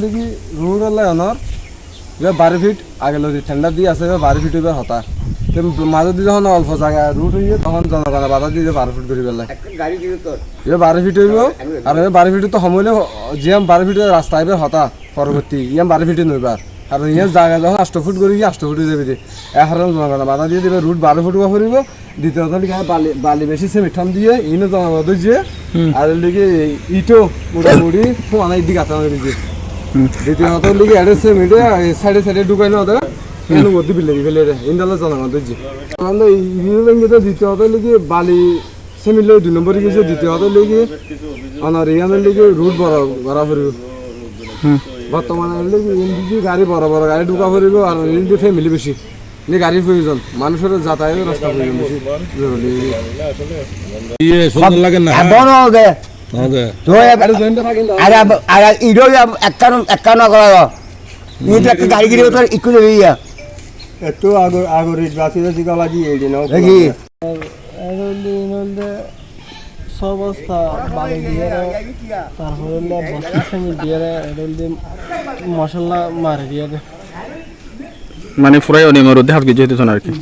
দেখি root honour 12 fit আগে লদি ঠান্ডা দিয়ে আছে 12 ফিট এবার হতা মাঝে দিয়ে যখন অল্প জায়গা রুট হইয়ে তখন জনগণ বাধা দিয়ে 12 ফিট করে পেলে 12 ফিট হইব আর 12 ফিট তো সময় জিয়াম 12 ফিটের রাস্তা এবার হতা পরবর্তী ইয়াম 12 ফিটে নইবার আর ইয়ার জায়গা যখন 8 ফুট করে 8 ফুটে যাবে এখন জনগণ বাধা দিয়ে দেবে রুট 12 ফুট করিব দ্বিতীয়ত বালি বেশি সেমিঠাম দিয়ে ইনো জনগণ দিয়ে আর লিগে ইটো মোটামুটি অনেক দিকে আতা দিয়েছে দ্বিতীয়ত লিগে অ্যাড্রেসে মিটে সাইডে সাইডে ঢুকাই না ওদের এর মধ্যে বিলে ফেলে ইন্দালে জনগণ দিয়েছে আমরা ইউরো ব্যাংকে দ্বিতীয়ত লিগে বালি সেমিলে 2 নম্বরে গেছে দ্বিতীয়ত লিগে অনার ইয়ানের লিগে রুট বড় করিব বর্তমানে লিগে ইন্দি গাড়ি বড় বড় গাড়ি ঢুকা করিব আর ইন্দি ফ্যামিলি বেশি নি গাড়ির প্রয়োজন মানুষের যাতায়াতের রাস্তা প্রয়োজন বেশি জরুরি ইয়ে সুন্দর লাগে না বড় হবে ওকে তো আর ইডো একানো করা এটা একটা গাড়ি গিয়ে তো ইকু দেবে ইয়া একটু আগর বাসি গলা দিয়ে এই দিন দেখি অবস্থা বালি দিয়ে তারপরে বস্তা ফেমি দিয়ে মশলা মারি দিয়ে মানে ফুরাই অনিয়মের মধ্যে হাত গিয়ে যেতে আর কি